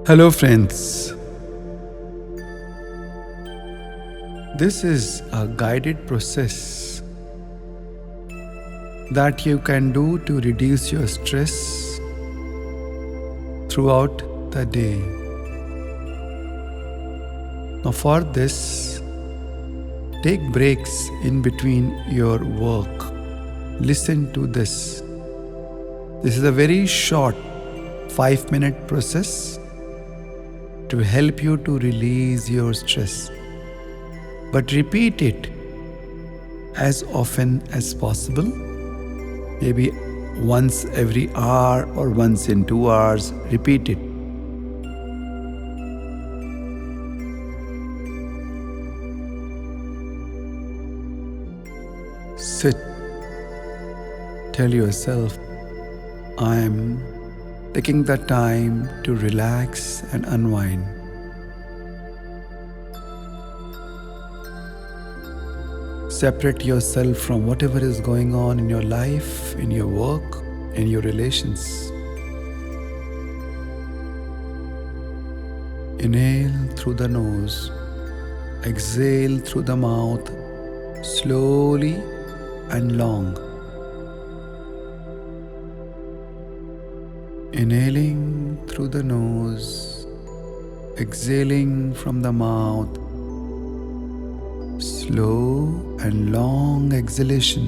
Hello, friends. This is a guided process that you can do to reduce your stress throughout the day. Now, for this, take breaks in between your work. Listen to this. This is a very short 5-minute process to help you to release your stress. But repeat it as often as possible, maybe once every hour or once in 2 hours. Repeat it. Sit. Tell yourself, I am taking the time to relax and unwind. Separate yourself from whatever is going on in your life, in your work, in your relations. Inhale through the nose, exhale through the mouth, slowly and long. Inhaling through the nose, exhaling from the mouth, slow and long exhalation.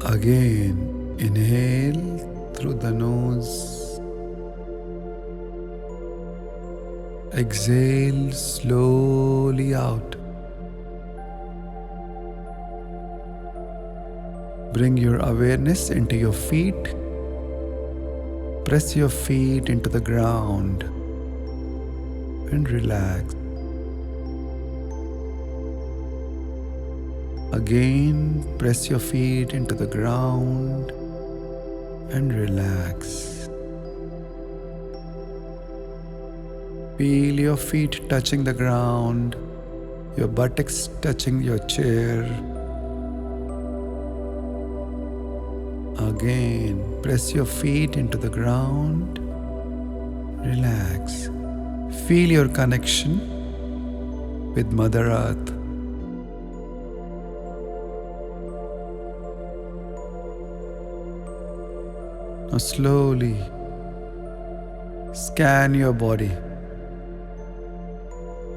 Again, inhale through the nose, exhale slowly out. Bring your awareness into your feet. Press your feet into the ground and relax. Again, press your feet into the ground and relax. Feel your feet touching the ground, your buttocks touching your chair. Again, press your feet into the ground. Relax. Feel your connection with Mother Earth. Now slowly scan your body.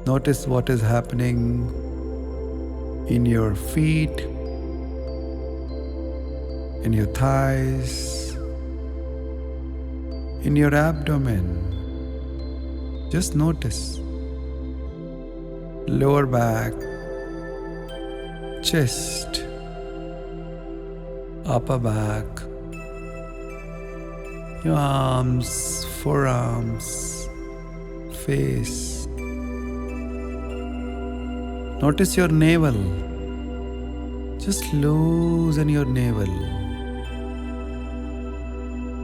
Notice what is happening in your feet, in your thighs, in your abdomen. Just notice. Lower back, chest, upper back, your arms, forearms, face. Notice your navel. Just loosen your navel.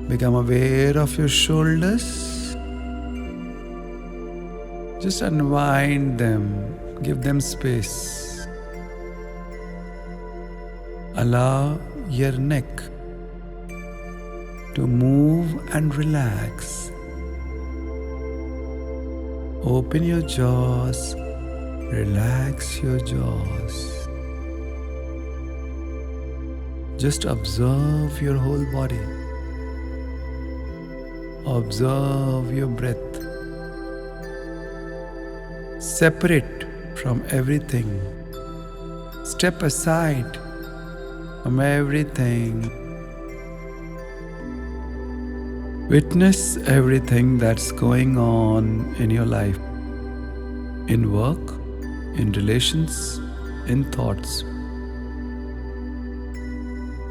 Become aware of your shoulders. Just unwind them. Give them space. Allow your neck to move and relax. Open your jaws. Relax your jaws. Just observe your whole body. Observe your breath. Separate from everything. Step aside from everything. Witness everything that's going on in your life, in work, in relations, in thoughts.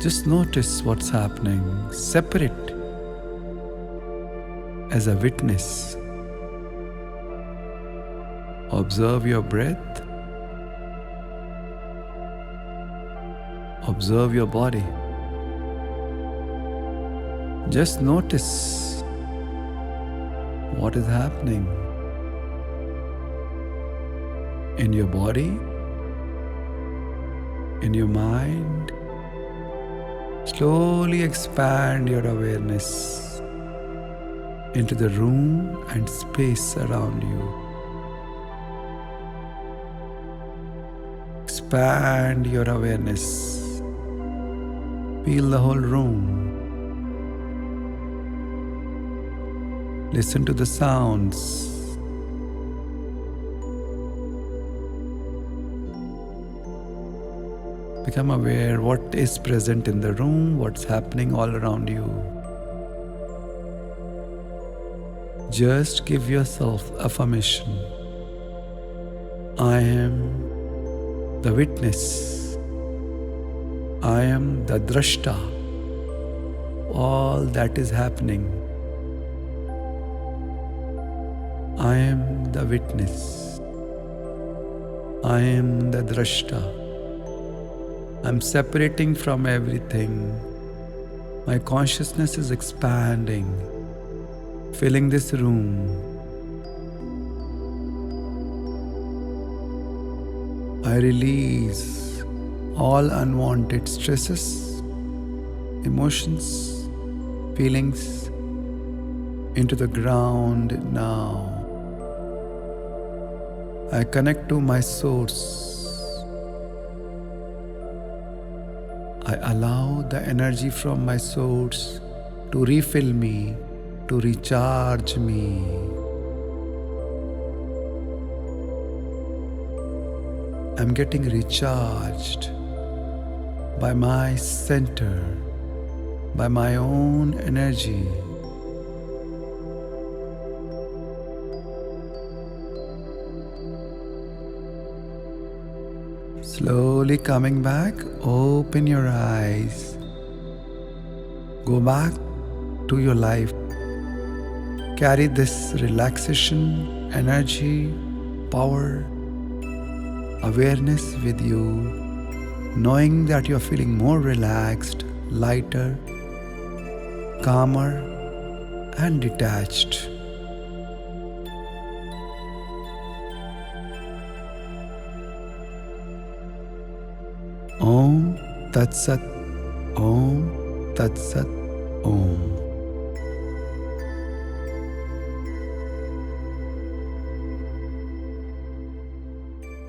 Just notice what's happening. Separate as a witness. Observe your breath. Observe your body. Just notice what is happening in your body, in your mind, Slowly expand your awareness into the room and space around you. Expand your awareness. Feel the whole room. Listen to the sounds. Become aware what is present in the room, what's happening all around you. Just give yourself affirmation. I am the witness. I am the drashta. All that is happening. I am the witness. I am the drashta. I'm separating from everything. My consciousness is expanding, filling this room. I release all unwanted stresses, emotions, feelings into the ground now. I connect to my source. I allow the energy from my source to refill me, to recharge me. I'm getting recharged by my center, by my own energy. Slowly coming back, open your eyes. Go back to your life. Carry this relaxation, energy, power, awareness with you, knowing that you're feeling more relaxed, lighter, calmer, and detached. Om Tat Sat, Om Tat Sat, Om.